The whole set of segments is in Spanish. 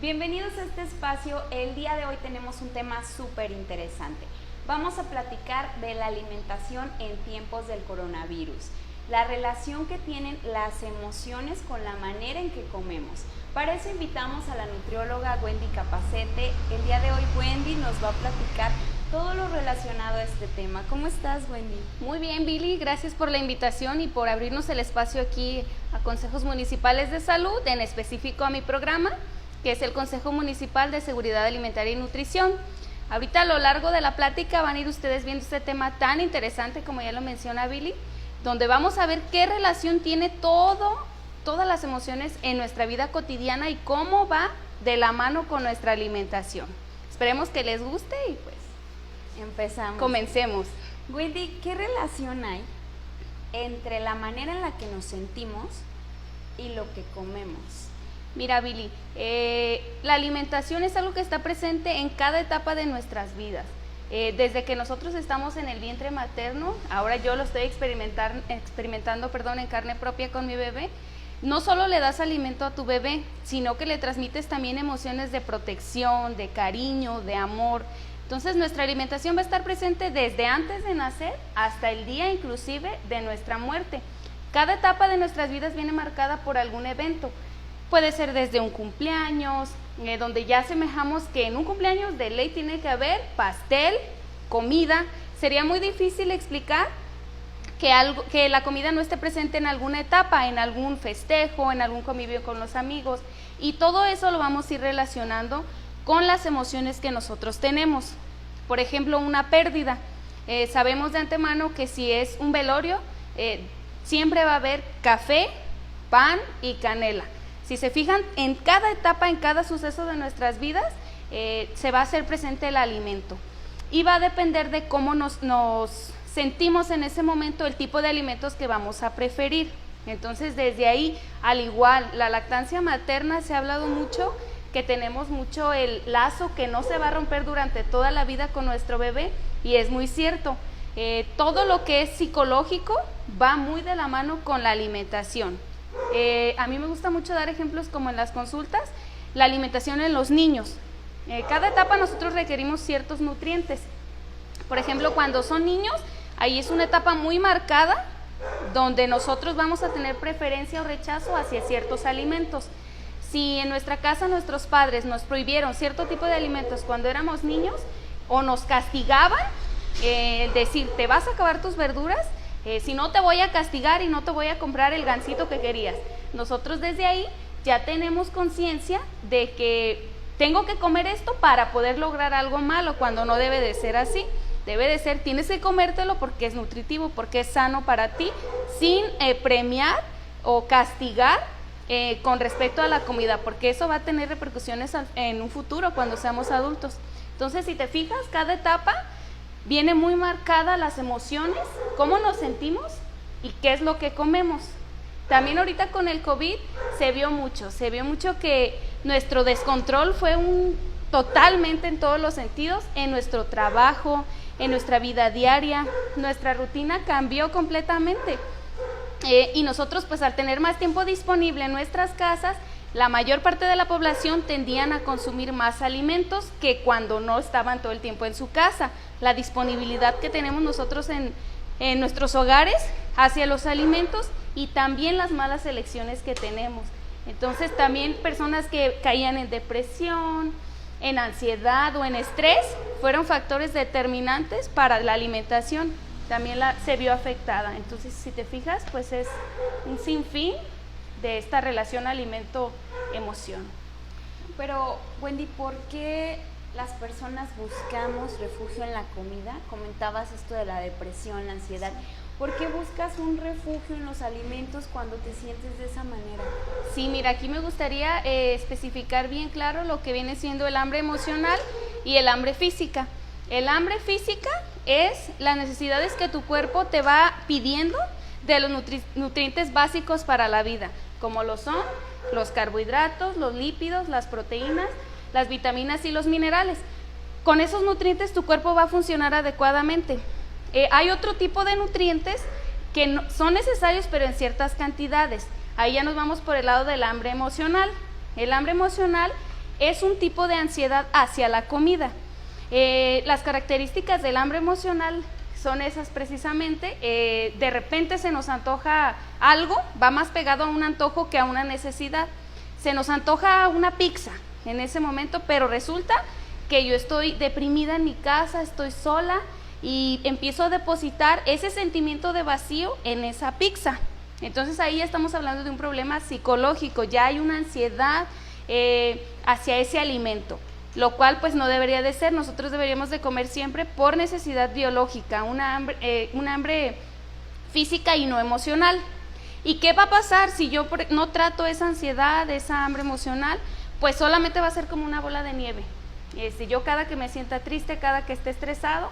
Bienvenidos a este espacio. El día de hoy tenemos un tema súper interesante. Vamos a platicar de la alimentación en tiempos del coronavirus, la relación que tienen las emociones con la manera en que comemos. Para eso invitamos a la nutrióloga Wendy Capacete. El día de hoy Wendy nos va a platicar todo lo relacionado a este tema. ¿Cómo estás, Wendy? Muy bien, Billy, gracias por la invitación y por abrirnos el espacio aquí a Consejos Municipales de Salud, en específico a mi programa, que es el Consejo Municipal de Seguridad Alimentaria y Nutrición. Ahorita a lo largo de la plática van a ir ustedes viendo este tema tan interesante, como ya lo menciona Billy, donde vamos a ver qué relación tiene todas las emociones en nuestra vida cotidiana y cómo va de la mano con nuestra alimentación. Esperemos que les guste y pues empezamos. Comencemos. Wendy, ¿qué relación hay entre la manera en la que nos sentimos y lo que comemos? Mira, Billy, la alimentación es algo que está presente en cada etapa de nuestras vidas. Desde que nosotros estamos en el vientre materno, ahora yo lo estoy experimentando en carne propia con mi bebé. No solo le das alimento a tu bebé, sino que le transmites también emociones de protección, de cariño, de amor. Entonces nuestra alimentación va a estar presente desde antes de nacer hasta el día inclusive de nuestra muerte. Cada etapa de nuestras vidas viene marcada por algún evento. Puede ser desde un cumpleaños, donde ya asemejamos que en un cumpleaños de ley tiene que haber pastel, comida. Sería muy difícil explicar que la comida no esté presente en alguna etapa, en algún festejo, en algún convivio con los amigos. Y todo eso lo vamos a ir relacionando con las emociones que nosotros tenemos. Por ejemplo, una pérdida. Sabemos de antemano que si es un velorio, siempre va a haber café, pan y canela. Si se fijan, en cada etapa, en cada suceso de nuestras vidas, se va a hacer presente el alimento. Y va a depender de cómo nos sentimos en ese momento, el tipo de alimentos que vamos a preferir. Entonces, desde ahí, al igual, la lactancia materna se ha hablado mucho, que tenemos mucho el lazo que no se va a romper durante toda la vida con nuestro bebé, y es muy cierto. Todo lo que es psicológico va muy de la mano con la alimentación. A mí me gusta mucho dar ejemplos como en las consultas, la alimentación en los niños. Cada etapa nosotros requerimos ciertos nutrientes. Por ejemplo, cuando son niños, ahí es una etapa muy marcada donde nosotros vamos a tener preferencia o rechazo hacia ciertos alimentos. Si en nuestra casa nuestros padres nos prohibieron cierto tipo de alimentos cuando éramos niños o nos castigaban, decir, te vas a acabar tus verduras, si no te voy a castigar y no te voy a comprar el gansito que querías. Nosotros desde ahí ya tenemos conciencia de que tengo que comer esto para poder lograr algo malo, cuando no debe de ser así. Debe de ser, tienes que comértelo porque es nutritivo, porque es sano para ti, sin premiar o castigar con respecto a la comida, porque eso va a tener repercusiones en un futuro cuando seamos adultos. Entonces, si te fijas, cada etapa viene muy marcada las emociones, cómo nos sentimos y qué es lo que comemos. También ahorita con el COVID se vio mucho que nuestro descontrol fue totalmente en todos los sentidos, en nuestro trabajo, en nuestra vida diaria. Nuestra rutina cambió completamente. Y nosotros, pues al tener más tiempo disponible en nuestras casas, la mayor parte de la población tendían a consumir más alimentos que cuando no estaban todo el tiempo en su casa. La disponibilidad que tenemos nosotros en nuestros hogares hacia los alimentos y también las malas elecciones que tenemos. Entonces también personas que caían en depresión, en ansiedad o en estrés, fueron factores determinantes para la alimentación. También se vio afectada. Entonces, si te fijas, pues es un sinfín de esta relación alimento-emoción. Pero, Wendy, ¿por qué las personas buscamos refugio en la comida? Comentabas esto de la depresión, la ansiedad. ¿Por qué buscas un refugio en los alimentos cuando te sientes de esa manera? Sí, mira, aquí me gustaría especificar bien claro lo que viene siendo el hambre emocional y el hambre física. El hambre física es las necesidades que tu cuerpo te va pidiendo de los nutrientes básicos para la vida, como lo son los carbohidratos, los lípidos, las proteínas, las vitaminas y los minerales. Con esos nutrientes tu cuerpo va a funcionar adecuadamente. Hay otro tipo de nutrientes que no, son necesarios, pero en ciertas cantidades. Ahí ya nos vamos por el lado del hambre emocional. El hambre emocional es un tipo de ansiedad hacia la comida. Las características del hambre emocional son esas precisamente. De repente se nos antoja algo, va más pegado a un antojo que a una necesidad. Se nos antoja una pizza en ese momento, pero resulta que yo estoy deprimida en mi casa, estoy sola y empiezo a depositar ese sentimiento de vacío en esa pizza. Entonces ahí ya estamos hablando de un problema psicológico, ya hay una ansiedad hacia ese alimento, lo cual pues no debería de ser. Nosotros deberíamos de comer siempre por necesidad biológica, una hambre física y no emocional. ¿Y qué va a pasar si yo no trato esa ansiedad, esa hambre emocional? Pues solamente va a ser como una bola de nieve. Yo cada que me sienta triste, cada que esté estresado,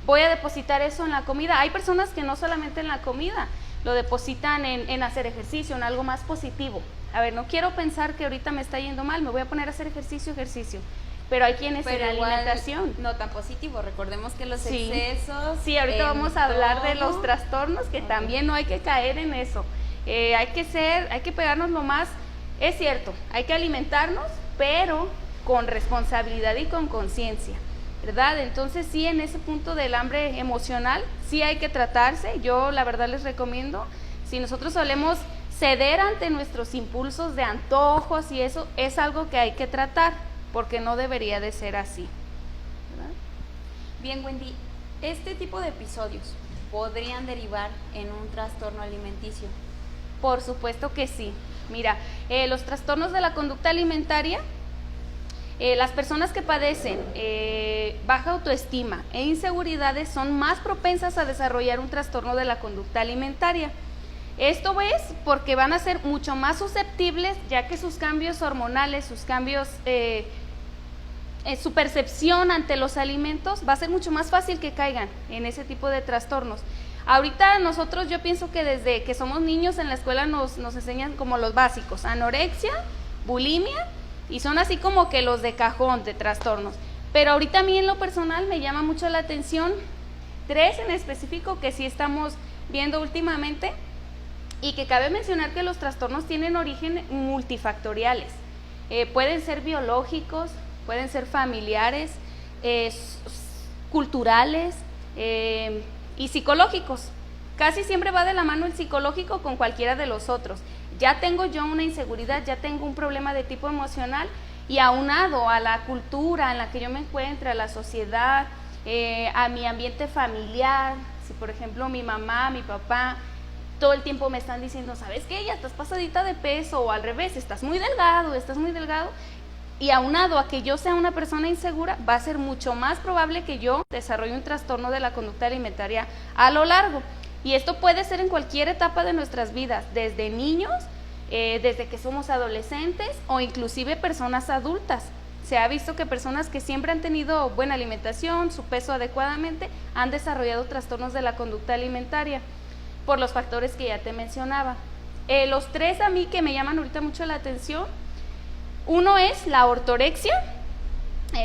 voy a depositar eso en la comida. Hay personas que no solamente en la comida, lo depositan en hacer ejercicio, en algo más positivo. A ver, no quiero pensar que ahorita me está yendo mal, me voy a poner a hacer ejercicio. Pero hay quienes en la alimentación no tan positivo. Recordemos que los excesos... Sí, ahorita vamos a hablar de los trastornos, que también no hay que caer en eso. Hay que pegarnos lo más... Es cierto, hay que alimentarnos, pero con responsabilidad y con conciencia, ¿verdad? Entonces sí, en ese punto del hambre emocional, sí hay que tratarse. Yo la verdad les recomiendo, si nosotros solemos ceder ante nuestros impulsos de antojos y eso, es algo que hay que tratar, porque no debería de ser así, ¿verdad? Bien, Wendy, ¿este tipo de episodios podrían derivar en un trastorno alimenticio? Por supuesto que sí. Mira, los trastornos de la conducta alimentaria, las personas que padecen baja autoestima e inseguridades son más propensas a desarrollar un trastorno de la conducta alimentaria. Esto es porque van a ser mucho más susceptibles, ya que sus cambios hormonales, sus cambios, su percepción ante los alimentos va a ser mucho más fácil que caigan en ese tipo de trastornos. Ahorita nosotros, yo pienso que desde que somos niños en la escuela nos enseñan como los básicos, anorexia, bulimia, y son así como que los de cajón de trastornos. Pero ahorita a mí en lo personal me llama mucho la atención 3 en específico que sí estamos viendo últimamente, y que cabe mencionar que los trastornos tienen origen multifactoriales. Pueden ser biológicos, pueden ser familiares, culturales, y psicológicos. Casi siempre va de la mano el psicológico con cualquiera de los otros. Ya tengo yo una inseguridad, ya tengo un problema de tipo emocional, y aunado a la cultura en la que yo me encuentro, a la sociedad, a mi ambiente familiar, si por ejemplo mi mamá, mi papá, todo el tiempo me están diciendo, ¿sabes qué? Ya estás pasadita de peso, o al revés, estás muy delgado, y aunado a que yo sea una persona insegura, va a ser mucho más probable que yo desarrolle un trastorno de la conducta alimentaria a lo largo. Y esto puede ser en cualquier etapa de nuestras vidas, desde niños, desde que somos adolescentes, o inclusive personas adultas. Se ha visto que personas que siempre han tenido buena alimentación, su peso adecuadamente, han desarrollado trastornos de la conducta alimentaria por los factores que ya te mencionaba. Los 3 a mí que me llaman ahorita mucho la atención: uno es la ortorexia.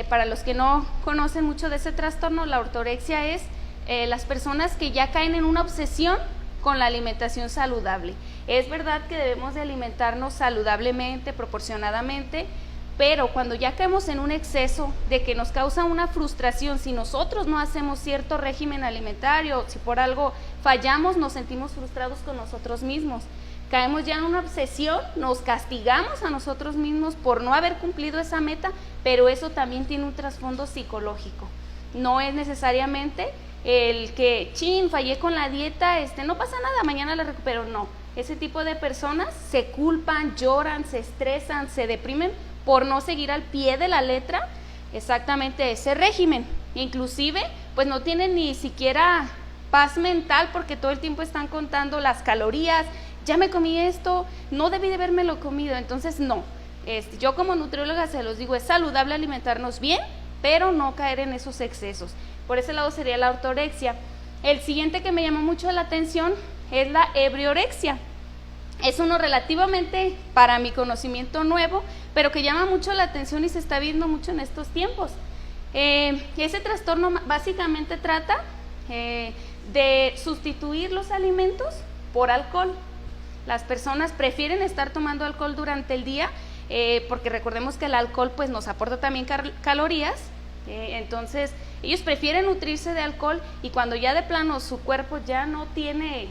Para los que no conocen mucho de ese trastorno, la ortorexia es las personas que ya caen en una obsesión con la alimentación saludable. Es verdad que debemos de alimentarnos saludablemente, proporcionadamente, pero cuando ya caemos en un exceso de que nos causa una frustración, si nosotros no hacemos cierto régimen alimentario, si por algo fallamos, nos sentimos frustrados con nosotros mismos. Caemos ya en una obsesión, nos castigamos a nosotros mismos por no haber cumplido esa meta, pero eso también tiene un trasfondo psicológico. No es necesariamente el que, fallé con la dieta, no pasa nada, mañana la recupero. No, ese tipo de personas se culpan, lloran, se estresan, se deprimen por no seguir al pie de la letra exactamente ese régimen. Inclusive, pues no tienen ni siquiera paz mental, porque todo el tiempo están contando las calorías. Ya me comí esto, no debí de habérmelo comido. Entonces no, yo como nutrióloga se los digo, es saludable alimentarnos bien, pero no caer en esos excesos. Por ese lado sería la ortorexia. El siguiente que me llamó mucho la atención es la ebriorexia. Es uno relativamente, para mi conocimiento, nuevo, pero que llama mucho la atención y se está viendo mucho en estos tiempos. Ese trastorno básicamente trata de sustituir los alimentos por alcohol. Las personas prefieren estar tomando alcohol durante el día porque recordemos que el alcohol pues nos aporta también calorías, entonces ellos prefieren nutrirse de alcohol, y cuando ya de plano su cuerpo ya no tiene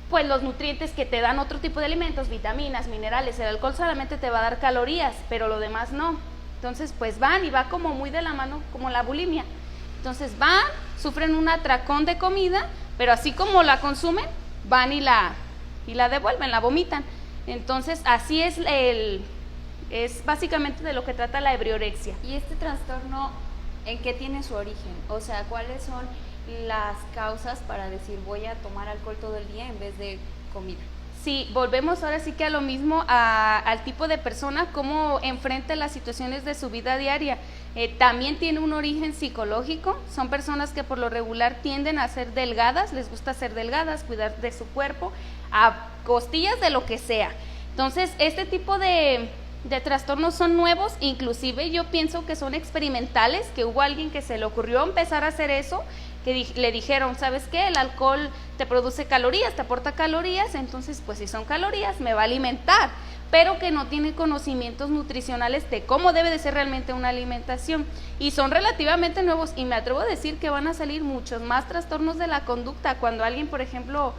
pues los nutrientes que te dan otro tipo de alimentos, vitaminas, minerales, el alcohol solamente te va a dar calorías, pero lo demás no. Entonces pues van y va como muy de la mano, como la bulimia. Entonces van, sufren un atracón de comida, pero así como la consumen, van y la devuelven, la vomitan. Entonces así es básicamente de lo que trata la ebriorexia. ¿Y este trastorno en qué tiene su origen? O sea, ¿cuáles son las causas para decir voy a tomar alcohol todo el día en vez de comida? Sí, volvemos ahora sí que a lo mismo, al tipo de persona, cómo enfrenta las situaciones de su vida diaria. También tiene un origen psicológico, son personas que por lo regular tienden a ser delgadas, les gusta ser delgadas, cuidar de su cuerpo, a costillas de lo que sea. Entonces, este tipo de trastornos son nuevos, inclusive yo pienso que son experimentales, que hubo alguien que se le ocurrió empezar a hacer eso, que le dijeron, ¿sabes qué? El alcohol te produce calorías, te aporta calorías, entonces pues si son calorías me va a alimentar, pero que no tiene conocimientos nutricionales de cómo debe de ser realmente una alimentación, y son relativamente nuevos, y me atrevo a decir que van a salir muchos más trastornos de la conducta cuando alguien, por ejemplo,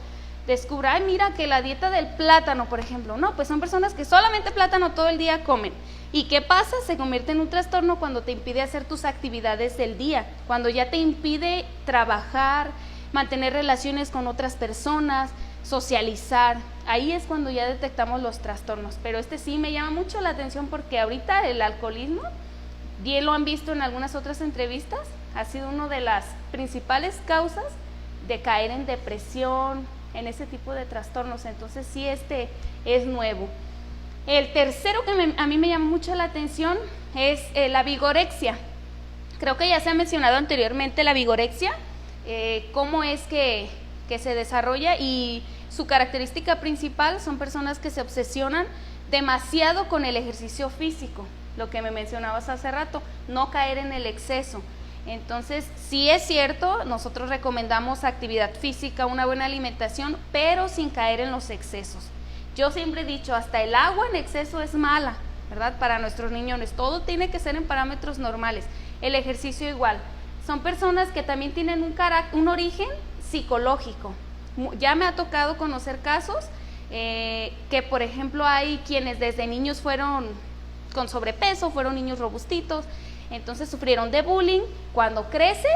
descubra, ay, mira que la dieta del plátano, por ejemplo, no, pues son personas que solamente plátano todo el día comen. ¿Y qué pasa? Se convierte en un trastorno cuando te impide hacer tus actividades del día, cuando ya te impide trabajar, mantener relaciones con otras personas, socializar. Ahí es cuando ya detectamos los trastornos. Pero este sí me llama mucho la atención porque ahorita el alcoholismo, bien lo han visto en algunas otras entrevistas, ha sido una de las principales causas de caer en depresión, en ese tipo de trastornos. Entonces sí, este es nuevo. El tercero que a mí me llama mucho la atención es la vigorexia. Creo que ya se ha mencionado anteriormente la vigorexia, cómo es que se desarrolla, y su característica principal son personas que se obsesionan demasiado con el ejercicio físico, lo que me mencionabas hace rato, no caer en el exceso. Entonces, sí es cierto, nosotros recomendamos actividad física, una buena alimentación, pero sin caer en los excesos. Yo siempre he dicho, hasta el agua en exceso es mala, ¿verdad? Para nuestros niños, todo tiene que ser en parámetros normales. El ejercicio igual. Son personas que también tienen un origen psicológico. Ya me ha tocado conocer casos que, por ejemplo, hay quienes desde niños fueron con sobrepeso, fueron niños robustitos, entonces sufrieron de bullying. Cuando crecen,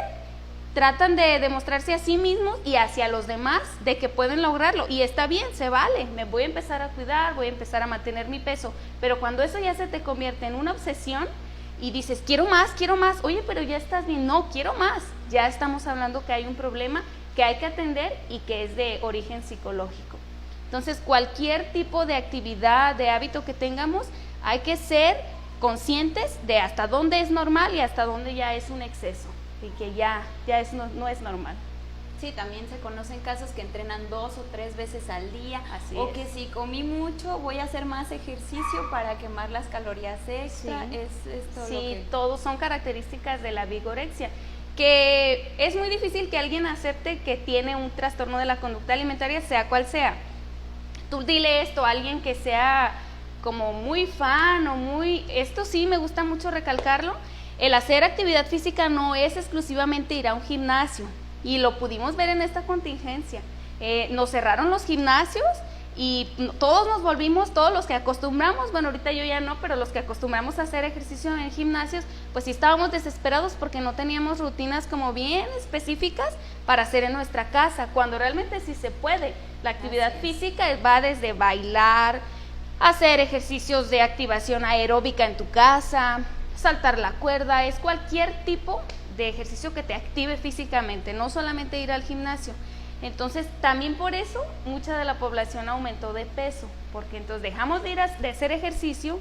tratan de demostrarse a sí mismos y hacia los demás de que pueden lograrlo, y está bien, se vale, me voy a empezar a cuidar, voy a empezar a mantener mi peso, pero cuando eso ya se te convierte en una obsesión y dices, quiero más, oye, pero ya estás bien, no, quiero más, ya estamos hablando que hay un problema que hay que atender y que es de origen psicológico. Entonces, cualquier tipo de actividad, de hábito que tengamos, hay que ser conscientes de hasta dónde es normal y hasta dónde ya es un exceso, y que ya no es normal. Sí, también se conocen casos que entrenan 2 o 3 veces al día. Así o es. Que si comí mucho voy a hacer más ejercicio para quemar las calorías extra. Sí. Es todo sí, lo que... todos son características de la vigorexia, que es muy difícil que alguien acepte que tiene un trastorno de la conducta alimentaria, sea cual sea. Tú dile esto a alguien que sea como muy fan o muy... Esto sí me gusta mucho recalcarlo. El hacer actividad física no es exclusivamente ir a un gimnasio, y lo pudimos ver en esta contingencia. Nos cerraron los gimnasios y todos nos volvimos, todos los que acostumbramos, bueno, ahorita yo ya no, pero los que acostumbramos a hacer ejercicio en gimnasios, pues sí estábamos desesperados porque no teníamos rutinas como bien específicas para hacer en nuestra casa, cuando realmente sí se puede. La actividad física va desde bailar, hacer ejercicios de activación aeróbica en tu casa, saltar la cuerda, es cualquier tipo de ejercicio que te active físicamente, no solamente ir al gimnasio. Entonces, también por eso mucha de la población aumentó de peso, porque entonces dejamos de hacer ejercicio,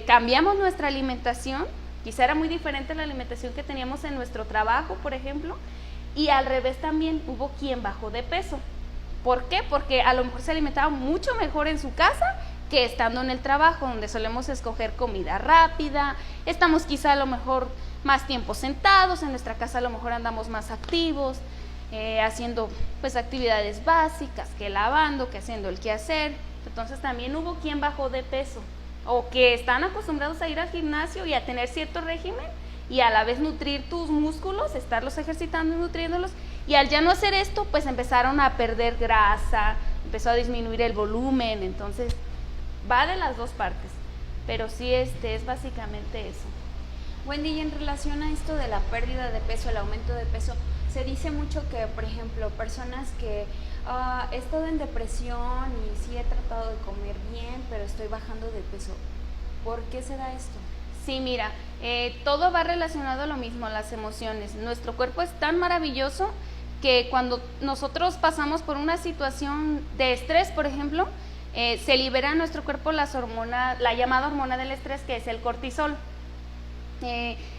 cambiamos nuestra alimentación, quizá era muy diferente la alimentación que teníamos en nuestro trabajo, por ejemplo, y al revés también hubo quien bajó de peso. ¿Por qué? Porque a lo mejor se alimentaba mucho mejor en su casa que estando en el trabajo, donde solemos escoger comida rápida, estamos quizá a lo mejor más tiempo sentados, en nuestra casa a lo mejor andamos más activos, haciendo pues actividades básicas, que lavando, que haciendo el quehacer. Entonces también hubo quien bajó de peso. o que están acostumbrados a ir al gimnasio y a tener cierto régimen y a la vez nutrir tus músculos, estarlos ejercitando y nutriéndolos, y al ya no hacer esto, pues empezaron a perder grasa, empezó a disminuir el volumen, entonces va de las dos partes, pero sí es básicamente eso. Wendy, y en relación a esto de la pérdida de peso, el aumento de peso, se dice mucho que, por ejemplo, personas que he estado en depresión y sí he tratado de comer bien, pero estoy bajando de peso. ¿Por qué se da esto? Sí, mira, todo va relacionado a lo mismo, las emociones. Nuestro cuerpo es tan maravilloso que cuando nosotros pasamos por una situación de estrés, por ejemplo, se libera en nuestro cuerpo las hormonas, la llamada hormona del estrés, que es el cortisol.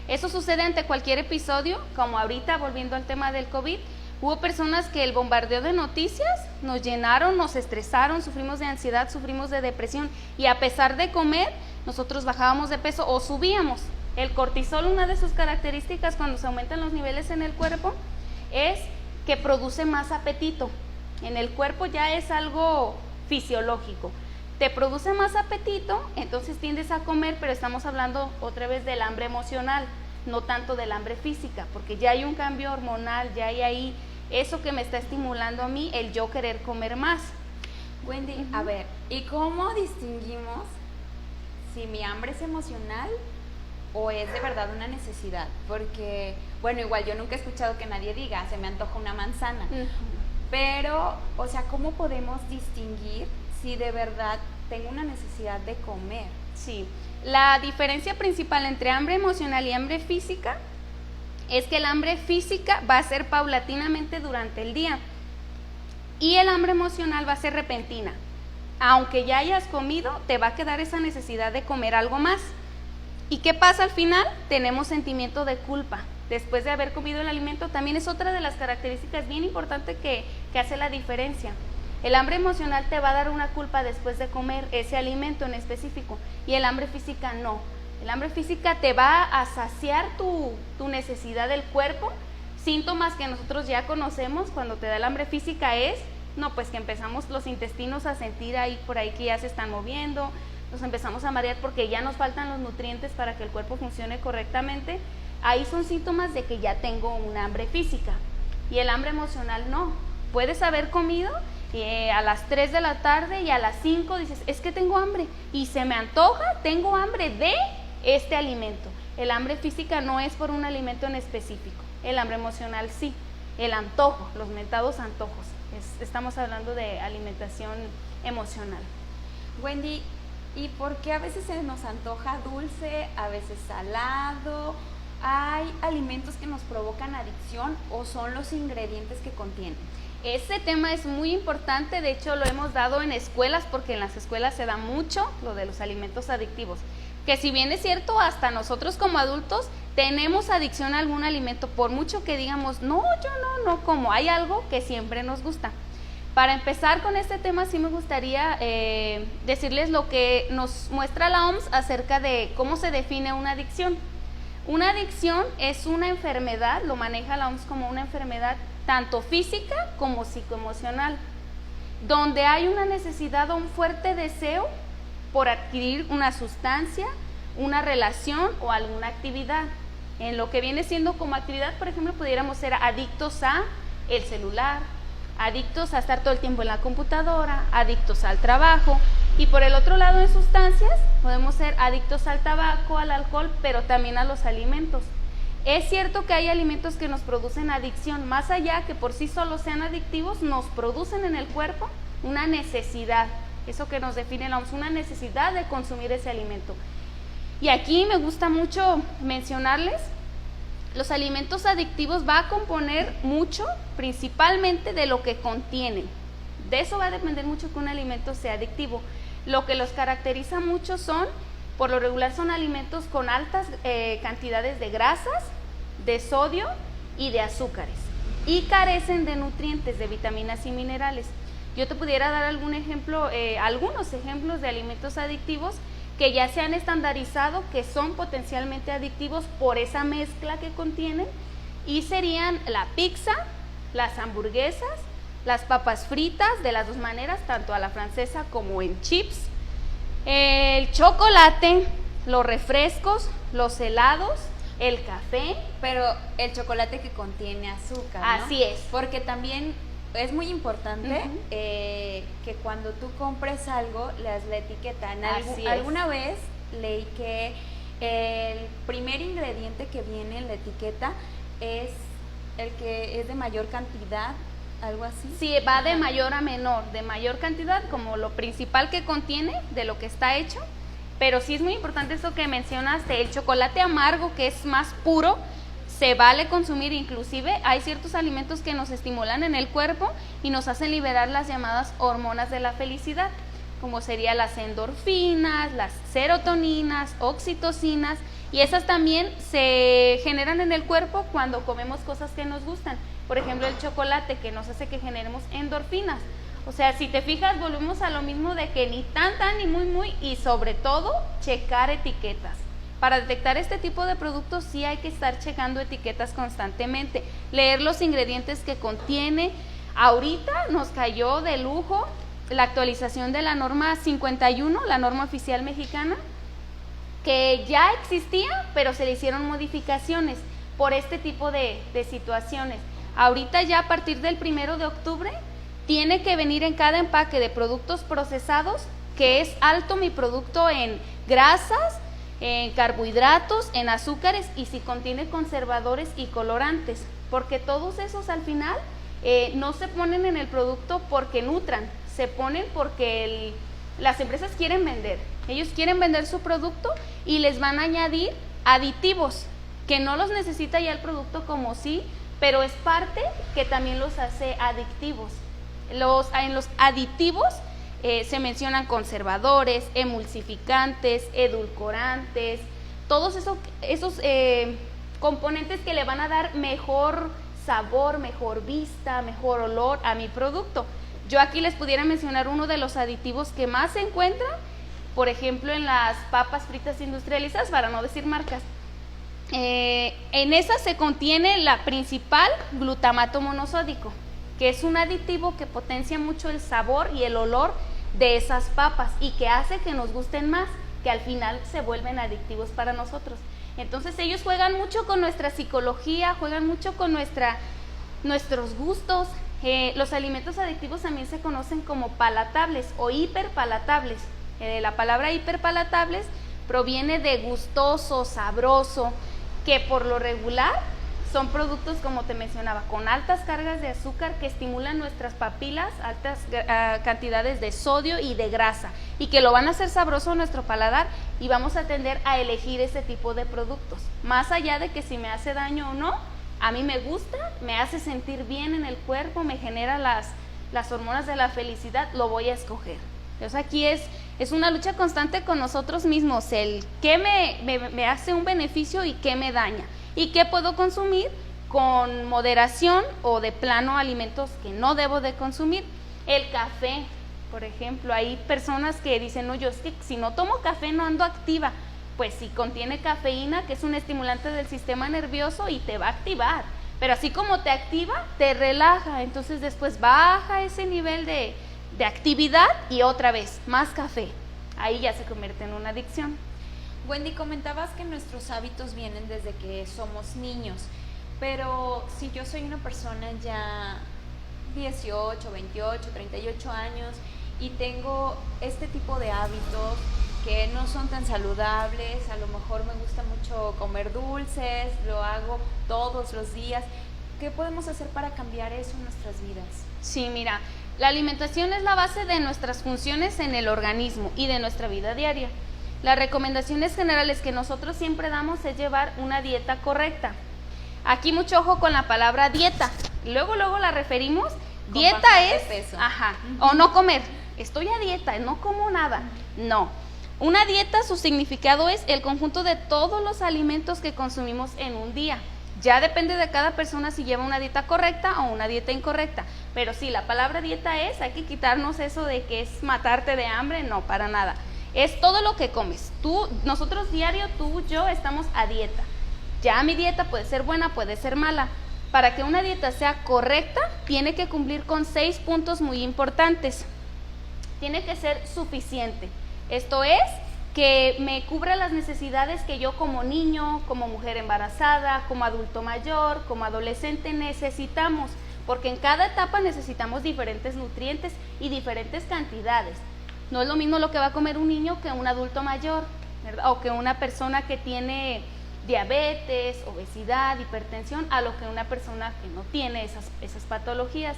Eso sucede ante cualquier episodio, como ahorita, volviendo al tema del COVID, hubo personas que el bombardeo de noticias nos llenaron, nos estresaron, sufrimos de ansiedad, sufrimos de depresión, y a pesar de comer, nosotros bajábamos de peso o subíamos. El cortisol, una de sus características cuando se aumentan los niveles en el cuerpo, es que produce más apetito. En el cuerpo ya es algo fisiológico. Te produce más apetito, entonces tiendes a comer, pero estamos hablando otra vez del hambre emocional, no tanto del hambre física, porque ya hay un cambio hormonal, ya hay ahí eso que me está estimulando a mí, el yo querer comer más. Wendy, a ver, ¿y cómo distinguimos si mi hambre es emocional o es de verdad una necesidad? Porque, bueno, igual yo nunca he escuchado que nadie diga, se me antoja una manzana, pero, o sea, ¿cómo podemos distinguir si de verdad tengo una necesidad de comer? Sí, la diferencia principal entre hambre emocional y hambre física es que el hambre física va a ser paulatinamente durante el día y el hambre emocional va a ser repentina. Aunque ya hayas comido, te va a quedar esa necesidad de comer algo más. ¿Y qué pasa al final? Tenemos sentimiento de culpa. Después de haber comido el alimento, también es otra de las características bien importantes que hace la diferencia. El hambre emocional te va a dar una culpa después de comer ese alimento en específico, y el hambre física no. El hambre física te va a saciar tu necesidad del cuerpo. Síntomas que nosotros ya conocemos cuando te da el hambre física es, pues que empezamos los intestinos a sentir ahí por ahí que ya se están moviendo, nos empezamos a marear porque ya nos faltan los nutrientes para que el cuerpo funcione correctamente. Ahí son síntomas de que ya tengo un hambre física. Y el hambre emocional no. Puedes haber comido a las 3 de la tarde y a las 5 dices, es que tengo hambre y se me antoja, tengo hambre de este alimento. El hambre física no es por un alimento en específico, el hambre emocional sí, el antojo, los mentados antojos. Estamos hablando de alimentación emocional. Wendy, ¿y por qué a veces se nos antoja dulce, a veces salado? ¿Hay alimentos que nos provocan adicción o son los ingredientes que contienen? Ese tema es muy importante, de hecho lo hemos dado en escuelas, porque en las escuelas se da mucho lo de los alimentos adictivos, que si bien es cierto, hasta nosotros como adultos tenemos adicción a algún alimento, por mucho que digamos, no, yo no como, hay algo que siempre nos gusta. Para empezar con este tema sí me gustaría decirles lo que nos muestra la OMS acerca de cómo se define una adicción. Una adicción es una enfermedad, lo maneja la OMS como una enfermedad tanto física como psicoemocional, donde hay una necesidad o un fuerte deseo por adquirir una sustancia, una relación o alguna actividad. En lo que viene siendo como actividad, por ejemplo, pudiéramos ser adictos a el celular, adictos a estar todo el tiempo en la computadora, adictos al trabajo, y por el otro lado en sustancias podemos ser adictos al tabaco, al alcohol, pero también a los alimentos. Es cierto que hay alimentos que nos producen adicción, más allá que por sí solos sean adictivos, nos producen en el cuerpo una necesidad, eso que nos define la OMS, una necesidad de consumir ese alimento. Y aquí me gusta mucho mencionarles, los alimentos adictivos va a componer mucho, principalmente de lo que contienen. De eso va a depender mucho que un alimento sea adictivo. Lo que los caracteriza mucho son, por lo regular son alimentos con altas cantidades de grasas, de sodio y de azúcares, y carecen de nutrientes, de vitaminas y minerales. Yo te pudiera dar algún ejemplo, algunos ejemplos de alimentos adictivos que ya se han estandarizado, que son potencialmente adictivos por esa mezcla que contienen, y serían la pizza, las hamburguesas, las papas fritas de las dos maneras, tanto a la francesa como en chips, El chocolate, los refrescos, los helados, el café. Pero el chocolate que contiene azúcar, ¿no? Así es. Porque también es muy importante que cuando tú compres algo, leas la etiqueta. Alguna vez leí que el primer ingrediente que viene en la etiqueta es el que es de mayor cantidad, algo así. Sí, va de mayor a menor, de mayor cantidad como lo principal que contiene de lo que está hecho, pero sí es muy importante eso que mencionaste, el chocolate amargo que es más puro, se vale consumir, inclusive hay ciertos alimentos que nos estimulan en el cuerpo y nos hacen liberar las llamadas hormonas de la felicidad, como serían las endorfinas, las serotoninas, oxitocinas, y esas también se generan en el cuerpo cuando comemos cosas que nos gustan. Por ejemplo, el chocolate, que nos hace que generemos endorfinas. O sea, si te fijas, volvemos a lo mismo de que ni tan, ni muy, y sobre todo, checar etiquetas. Para detectar este tipo de productos sí hay que estar checando etiquetas constantemente, leer los ingredientes que contiene. Ahorita nos cayó de lujo la actualización de la norma 51, la norma oficial mexicana, que ya existía, pero se le hicieron modificaciones por este tipo de situaciones. Ahorita ya a partir del 1 de octubre tiene que venir en cada empaque de productos procesados que es alto mi producto en grasas, en carbohidratos, en azúcares y si contiene conservadores y colorantes, porque todos esos al final no se ponen en el producto porque nutran, se ponen porque las empresas quieren vender. Ellos quieren vender su producto y les van a añadir aditivos que no los necesita ya el producto como sí, pero es parte que también los hace adictivos. En los aditivos se mencionan conservadores, emulsificantes, edulcorantes, todos esos componentes que le van a dar mejor sabor, mejor vista, mejor olor a mi producto. Yo aquí les pudiera mencionar uno de los aditivos que más se encuentran, por ejemplo, en las papas fritas industrializadas, para no decir marcas. En esas se contiene la principal glutamato monosódico, que es un aditivo que potencia mucho el sabor y el olor de esas papas y que hace que nos gusten más, que al final se vuelven adictivos para nosotros. Entonces ellos juegan mucho con nuestra psicología, juegan mucho con nuestros gustos. Los alimentos adictivos también se conocen como palatables o hiperpalatables. La palabra hiperpalatables proviene de gustoso, sabroso, que por lo regular son productos, como te mencionaba, con altas cargas de azúcar que estimulan nuestras papilas, altas cantidades de sodio y de grasa, y que lo van a hacer sabroso a nuestro paladar y vamos a tender a elegir ese tipo de productos. Más allá de que si me hace daño o no, a mí me gusta, me hace sentir bien en el cuerpo, me genera las hormonas de la felicidad, lo voy a escoger. Entonces aquí es una lucha constante con nosotros mismos, el qué me hace un beneficio y qué me daña, y qué puedo consumir con moderación o de plano alimentos que no debo de consumir. El café, por ejemplo, hay personas que dicen, no, yo es que si no tomo café no ando activa. Pues si contiene cafeína, que es un estimulante del sistema nervioso y te va a activar, pero así como te activa, te relaja, entonces después baja ese nivel de actividad y otra vez, más café, ahí ya se convierte en una adicción. Wendy, comentabas que nuestros hábitos vienen desde que somos niños, pero si yo soy una persona ya 18, 28, 38 años y tengo este tipo de hábitos que no son tan saludables, a lo mejor me gusta mucho comer dulces, lo hago todos los días, ¿qué podemos hacer para cambiar eso en nuestras vidas? Sí, mira, la alimentación es la base de nuestras funciones en el organismo y de nuestra vida diaria. Las recomendaciones generales que nosotros siempre damos es llevar una dieta correcta. Aquí mucho ojo con la palabra dieta. Luego la referimos. Con Dieta es, peso. o no comer. Estoy a dieta, no como nada. No. Una dieta, su significado es el conjunto de todos los alimentos que consumimos en un día. Ya depende de cada persona si lleva una dieta correcta o una dieta incorrecta. Pero sí, la palabra dieta hay que quitarnos eso de que es matarte de hambre, no, para nada. Es todo lo que comes. Nosotros diario, tú, yo, estamos a dieta. Ya mi dieta puede ser buena, puede ser mala. Para que una dieta sea correcta, tiene que cumplir con 6 puntos muy importantes. Tiene que ser suficiente. Esto es, que me cubra las necesidades que yo como niño, como mujer embarazada, como adulto mayor, como adolescente necesitamos, porque en cada etapa necesitamos diferentes nutrientes y diferentes cantidades. No es lo mismo lo que va a comer un niño que un adulto mayor, ¿verdad? O que una persona que tiene diabetes, obesidad, hipertensión, a lo que una persona que no tiene esas patologías.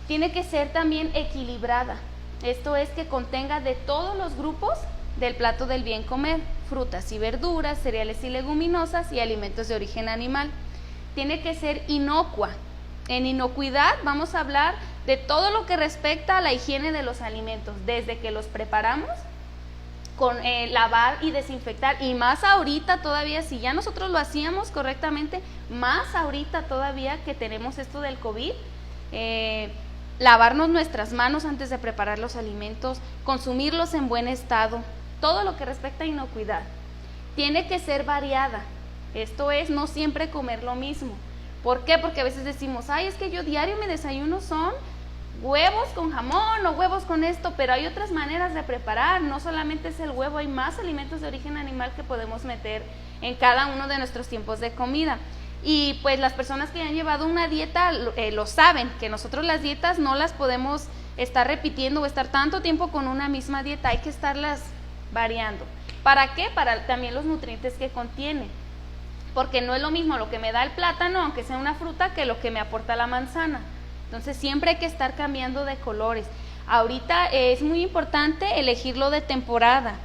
Tiene que ser también equilibrada, esto es que contenga de todos los grupos del plato del bien comer, frutas y verduras, cereales y leguminosas y alimentos de origen animal. Tiene que ser inocua. En inocuidad vamos a hablar de todo lo que respecta a la higiene de los alimentos, desde que los preparamos, con lavar y desinfectar, y más ahorita todavía, si ya nosotros lo hacíamos correctamente, más ahorita todavía que tenemos esto del COVID, lavarnos nuestras manos antes de preparar los alimentos, consumirlos en buen estado, todo lo que respecta a inocuidad. Tiene que ser variada, esto es, no siempre comer lo mismo. ¿Por qué? Porque a veces decimos, ay, es que yo diario mi desayuno son huevos con jamón o huevos con esto, pero hay otras maneras de preparar, no solamente es el huevo, hay más alimentos de origen animal que podemos meter en cada uno de nuestros tiempos de comida. Y pues las personas que han llevado una dieta lo saben, que nosotros las dietas no las podemos estar repitiendo o estar tanto tiempo con una misma dieta, hay que estarlas variando. ¿Para qué? Para también los nutrientes que contiene, porque no es lo mismo lo que me da el plátano, aunque sea una fruta, que lo que me aporta la manzana. Entonces siempre hay que estar cambiando de colores. Ahorita es muy importante elegirlo de temporada.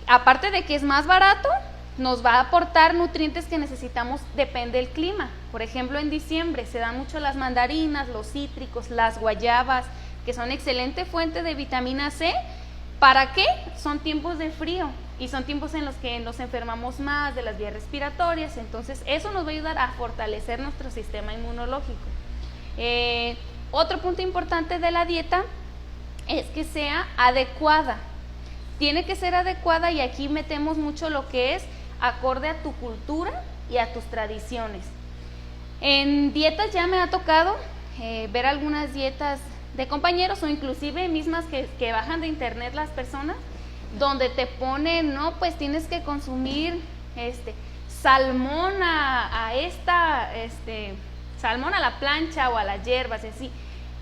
Aparte de que es más barato, nos va a aportar nutrientes que necesitamos, depende del clima. Por ejemplo, en diciembre se dan mucho las mandarinas, los cítricos, las guayabas, que son excelente fuente de vitamina C. ¿Para qué? Son tiempos de frío y son tiempos en los que nos enfermamos más de las vías respiratorias, entonces eso nos va a ayudar a fortalecer nuestro sistema inmunológico. Otro punto importante de la dieta es que sea adecuada. Tiene que ser adecuada, y aquí metemos mucho lo que es acorde a tu cultura y a tus tradiciones. En dietas ya me ha tocado ver algunas dietas de compañeros o inclusive mismas que bajan de internet las personas, donde te ponen, no, pues tienes que consumir salmón salmón a la plancha o a las hierbas, así.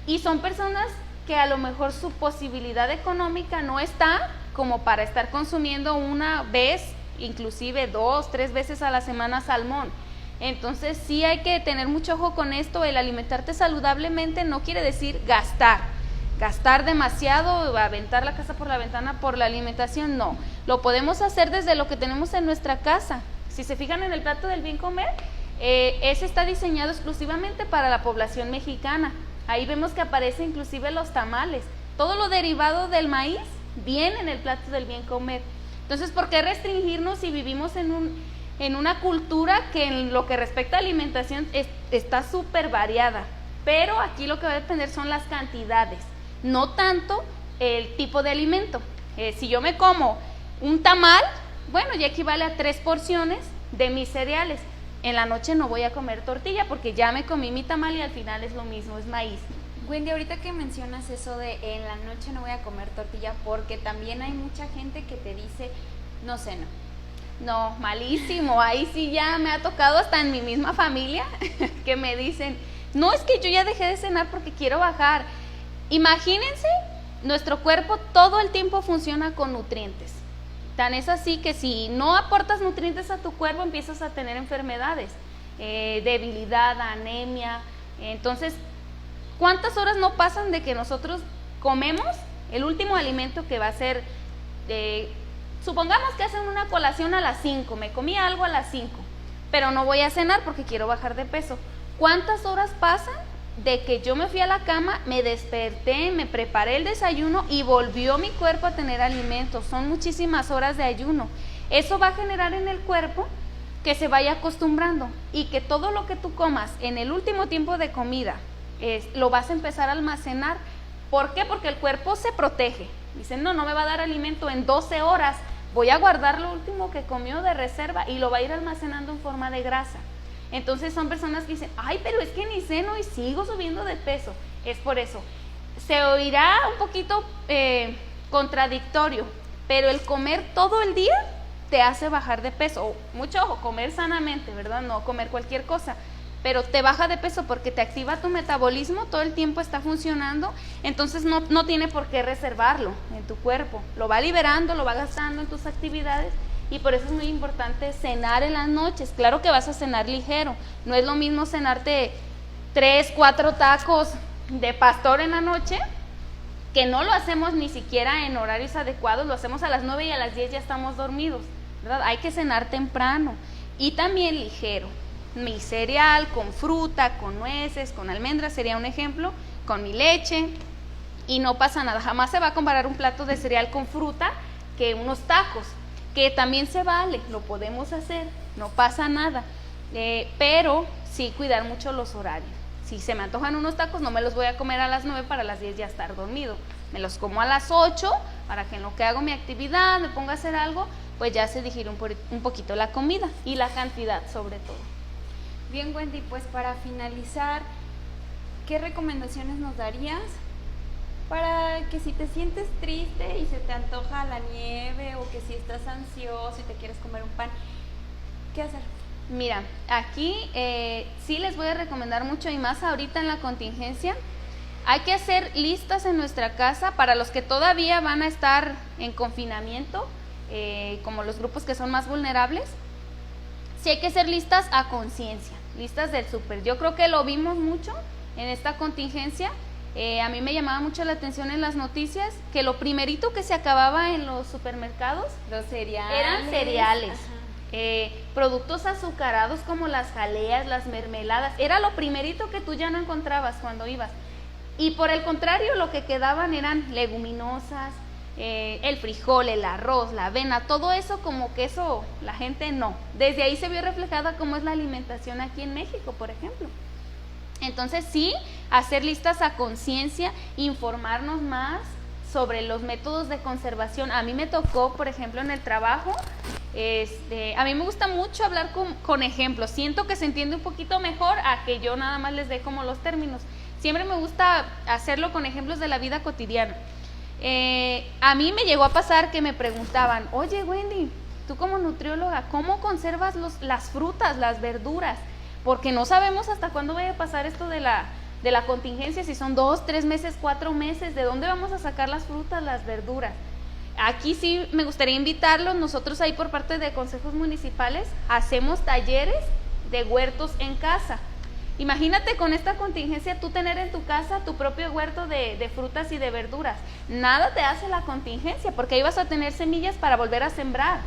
Y son personas que a lo mejor su posibilidad económica no está como para estar consumiendo una vez, inclusive 2, 3 veces a la semana salmón. Entonces sí hay que tener mucho ojo con esto. El alimentarte saludablemente no quiere decir gastar demasiado, aventar la casa por la ventana por la alimentación, no. Lo podemos hacer desde lo que tenemos en nuestra casa. Si se fijan en el plato del bien comer, ese está diseñado exclusivamente para la población mexicana. Ahí vemos que aparece inclusive los tamales. Todo lo derivado del maíz viene en el plato del bien comer. Entonces, ¿por qué restringirnos si vivimos en una cultura que en lo que respecta a alimentación está súper variada? Pero aquí lo que va a depender son las cantidades, no tanto el tipo de alimento. Si yo me como un tamal, bueno, ya equivale a 3 porciones de mis cereales. En la noche no voy a comer tortilla porque ya me comí mi tamal y al final es lo mismo, es maíz. Wendy, ahorita que mencionas eso de en la noche no voy a comer tortilla, porque también hay mucha gente que te dice no ceno. No, malísimo, ahí sí ya me ha tocado hasta en mi misma familia que me dicen, no, es que yo ya dejé de cenar porque quiero bajar. Imagínense, nuestro cuerpo todo el tiempo funciona con nutrientes. Tan es así que si no aportas nutrientes a tu cuerpo empiezas a tener enfermedades, debilidad, anemia. Entonces, ¿cuántas horas no pasan de que nosotros comemos el último alimento que va a ser, supongamos que hacen una colación a las 5, me comí algo a las 5, pero no voy a cenar porque quiero bajar de peso? ¿Cuántas horas pasan de que yo me fui a la cama, me desperté, me preparé el desayuno y volvió mi cuerpo a tener alimentos? Son muchísimas horas de ayuno. Eso va a generar en el cuerpo que se vaya acostumbrando y que todo lo que tú comas en el último tiempo de comida lo vas a empezar a almacenar. ¿Por qué? Porque el cuerpo se protege. Dicen, no me va a dar alimento en 12 horas, voy a guardar lo último que comió de reserva y lo va a ir almacenando en forma de grasa. Entonces son personas que dicen, ay, pero es que ni ceno y sigo subiendo de peso. Es por eso. Se oirá un poquito contradictorio, pero el comer todo el día te hace bajar de peso. Mucho ojo, comer sanamente, ¿verdad? No comer cualquier cosa, pero te baja de peso porque te activa tu metabolismo, todo el tiempo está funcionando, entonces no tiene por qué reservarlo en tu cuerpo, lo va liberando, lo va gastando en tus actividades, y por eso es muy importante cenar en las noches. Claro que vas a cenar ligero, no es lo mismo cenarte 3, 4 tacos de pastor en la noche, que no lo hacemos ni siquiera en horarios adecuados, lo hacemos a las 9 y a las 10 ya estamos dormidos, ¿verdad? Hay que cenar temprano y también ligero. Mi cereal con fruta, con nueces, con almendras sería un ejemplo, con mi leche, y no pasa nada. Jamás se va a comparar un plato de cereal con fruta que unos tacos, que también se vale, lo podemos hacer, no pasa nada, pero sí cuidar mucho los horarios. Si se me antojan unos tacos, no me los voy a comer a las 9 para las 10 ya estar dormido, me los como a las 8 para que en lo que hago mi actividad, me ponga a hacer algo, pues ya se digiere un poquito la comida y la cantidad sobre todo. Bien, Wendy, pues para finalizar, ¿qué recomendaciones nos darías para que si te sientes triste y se te antoja la nieve, o que si estás ansioso y te quieres comer un pan, qué hacer? Mira, aquí sí les voy a recomendar mucho, y más ahorita en la contingencia, hay que hacer listas en nuestra casa para los que todavía van a estar en confinamiento, como los grupos que son más vulnerables. Sí hay que hacer listas a conciencia, listas del súper. Yo creo que lo vimos mucho en esta contingencia. A mí me llamaba mucho la atención en las noticias que lo primerito que se acababa en los supermercados Los cereales. eran cereales, productos azucarados como las jaleas, las mermeladas. Era lo primerito que tú ya no encontrabas cuando ibas. Y por el contrario, lo que quedaban eran leguminosas, el frijol, el arroz, la avena, todo eso, como que eso la gente no. Desde ahí se vio reflejada cómo es la alimentación aquí en México, por ejemplo. Entonces sí, hacer listas a conciencia, informarnos más sobre los métodos de conservación. A mí me tocó, por ejemplo, en el trabajo, a mí me gusta mucho hablar con ejemplos. Siento que se entiende un poquito mejor a que yo nada más les dé como los términos. Siempre me gusta hacerlo con ejemplos de la vida cotidiana. A mí me llegó a pasar que me preguntaban, oye Wendy, tú como nutrióloga, ¿cómo conservas las frutas, las verduras? Porque no sabemos hasta cuándo vaya a pasar esto de la contingencia, si son 2, 3 meses, 4 meses, ¿de dónde vamos a sacar las frutas, las verduras? Aquí sí me gustaría invitarlos. Nosotros ahí por parte de consejos municipales hacemos talleres de huertos en casa. Imagínate con esta contingencia tú tener en tu casa tu propio huerto de frutas y de verduras. Nada te hace la contingencia, porque ahí vas a tener semillas para volver a sembrar.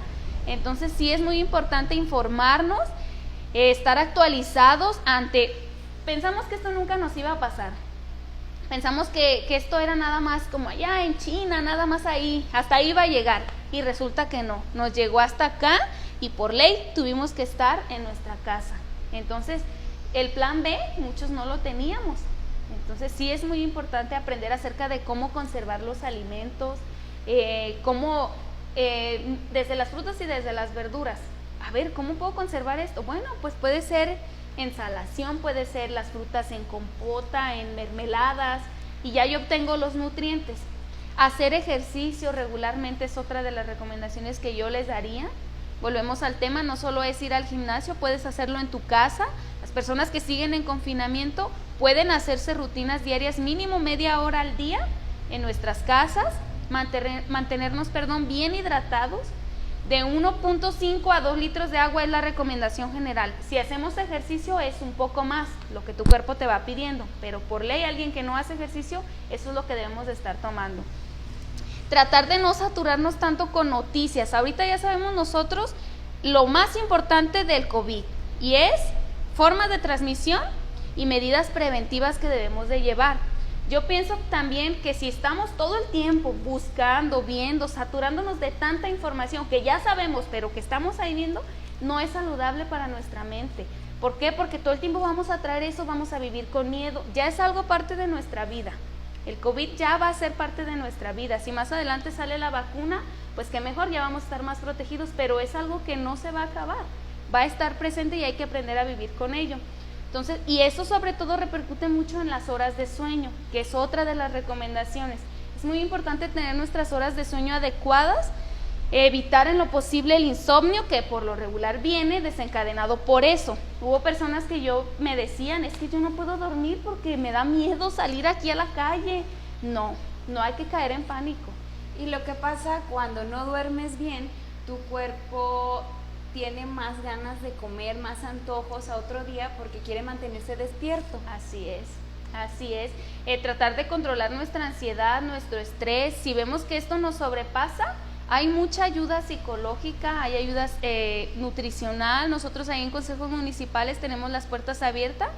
Entonces sí es muy importante informarnos, estar actualizados pensamos que esto nunca nos iba a pasar. Pensamos que esto era nada más como allá en China, nada más ahí, hasta ahí iba a llegar. Y resulta que no, nos llegó hasta acá y por ley tuvimos que estar en nuestra casa. Entonces, el plan B, muchos no lo teníamos. Entonces, sí es muy importante aprender acerca de cómo conservar los alimentos, desde las frutas y desde las verduras. A ver, ¿cómo puedo conservar esto? Bueno, pues puede ser en salación, puede ser las frutas en compota, en mermeladas, y ya yo obtengo los nutrientes. Hacer ejercicio regularmente es otra de las recomendaciones que yo les daría. Volvemos al tema, no solo es ir al gimnasio, puedes hacerlo en tu casa. Las personas que siguen en confinamiento pueden hacerse rutinas diarias, mínimo media hora al día en nuestras casas, mantenernos bien hidratados. De 1.5 a 2 litros de agua es la recomendación general. Si hacemos ejercicio es un poco más lo que tu cuerpo te va pidiendo, pero por ley alguien que no hace ejercicio, eso es lo que debemos de estar tomando. Tratar de no saturarnos tanto con noticias. Ahorita ya sabemos nosotros lo más importante del COVID, y es formas de transmisión y medidas preventivas que debemos de llevar. Yo pienso también que si estamos todo el tiempo buscando, viendo, saturándonos de tanta información que ya sabemos, pero que estamos ahí viendo, no es saludable para nuestra mente. ¿Por qué? Porque todo el tiempo vamos a traer eso, vamos a vivir con miedo. Ya es algo parte de nuestra vida. El COVID ya va a ser parte de nuestra vida. Si más adelante sale la vacuna, pues que mejor, ya vamos a estar más protegidos, pero es algo que no se va a acabar. Va a estar presente y hay que aprender a vivir con ello. Entonces, y eso sobre todo repercute mucho en las horas de sueño, que es otra de las recomendaciones. Es muy importante tener nuestras horas de sueño adecuadas Evitar en lo posible el insomnio, que por lo regular viene desencadenado por eso. Hubo personas que me decían, es que yo no puedo dormir porque me da miedo salir aquí a la calle. No hay que caer en pánico. Y lo que pasa cuando no duermes bien, tu cuerpo tiene más ganas de comer, más antojos a otro día porque quiere mantenerse despierto. Así es. Tratar de controlar nuestra ansiedad, nuestro estrés. Si vemos que esto nos sobrepasa, hay mucha ayuda psicológica, hay ayuda nutricional. Nosotros ahí en consejos municipales tenemos las puertas abiertas,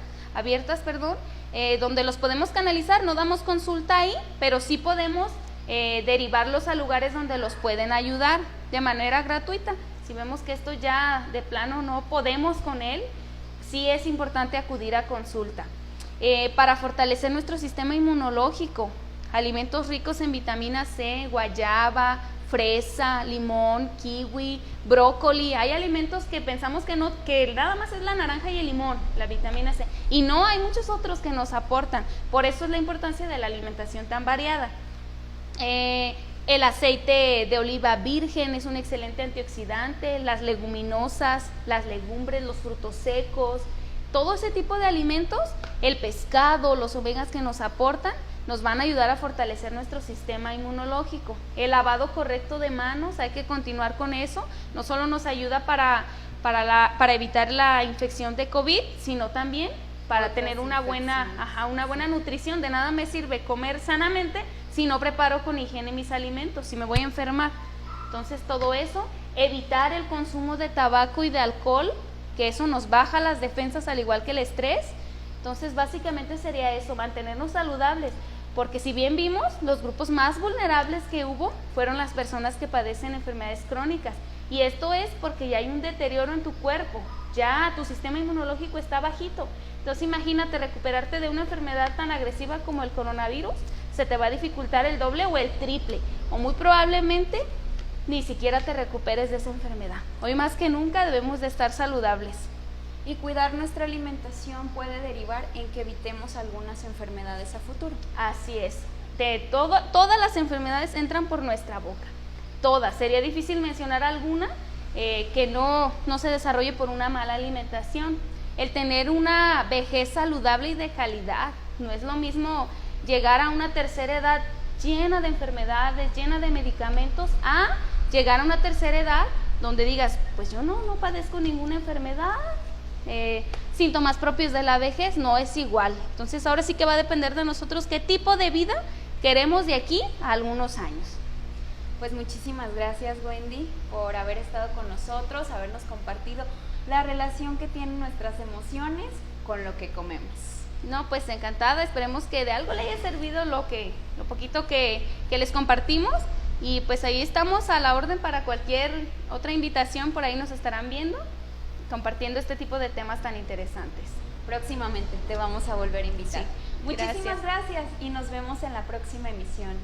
donde los podemos canalizar. No damos consulta ahí, pero sí podemos derivarlos a lugares donde los pueden ayudar de manera gratuita. Si vemos que esto ya de plano no podemos con él, sí es importante acudir a consulta. Para fortalecer nuestro sistema inmunológico, alimentos ricos en vitamina C, guayaba, fresa, limón, kiwi, brócoli. Hay alimentos que pensamos que no, que nada más es la naranja y el limón, la vitamina C, y no, hay muchos otros que nos aportan. Por eso es la importancia de la alimentación tan variada. El aceite de oliva virgen es un excelente antioxidante, las leguminosas, las legumbres, los frutos secos, todo ese tipo de alimentos, el pescado, los omegas que nos aportan, nos van a ayudar a fortalecer nuestro sistema inmunológico. El lavado correcto de manos, hay que continuar con eso. No solo nos ayuda para evitar la infección de COVID, sino también para tener una buena nutrición. De nada me sirve comer sanamente si no preparo con higiene mis alimentos, si me voy a enfermar. Entonces todo eso, evitar el consumo de tabaco y de alcohol, que eso nos baja las defensas al igual que el estrés. Entonces básicamente sería eso, mantenernos saludables, porque si bien vimos, los grupos más vulnerables que hubo fueron las personas que padecen enfermedades crónicas, y esto es porque ya hay un deterioro en tu cuerpo, ya tu sistema inmunológico está bajito. Entonces imagínate recuperarte de una enfermedad tan agresiva como el coronavirus, se te va a dificultar el doble o el triple, o muy probablemente ni siquiera te recuperes de esa enfermedad. Hoy más que nunca debemos de estar saludables. Y cuidar nuestra alimentación puede derivar en que evitemos algunas enfermedades a futuro. Así es. Todas las enfermedades entran por nuestra boca. Todas. Sería difícil mencionar alguna que no se desarrolle por una mala alimentación. El tener una vejez saludable y de calidad. No es lo mismo llegar a una tercera edad llena de enfermedades, llena de medicamentos, a llegar a una tercera edad donde digas, pues yo no padezco ninguna enfermedad. Síntomas propios de la vejez, no es igual. Entonces ahora sí que va a depender de nosotros qué tipo de vida queremos de aquí a algunos años. Pues muchísimas gracias, Wendy, por haber estado con nosotros, habernos compartido la relación que tienen nuestras emociones con lo que comemos. No, pues encantada, esperemos que de algo le haya servido lo poquito que les compartimos, y pues ahí estamos a la orden para cualquier otra invitación. Por ahí nos estarán viendo compartiendo este tipo de temas tan interesantes. Próximamente te vamos a volver a invitar. Sí, Muchísimas gracias y nos vemos en la próxima emisión.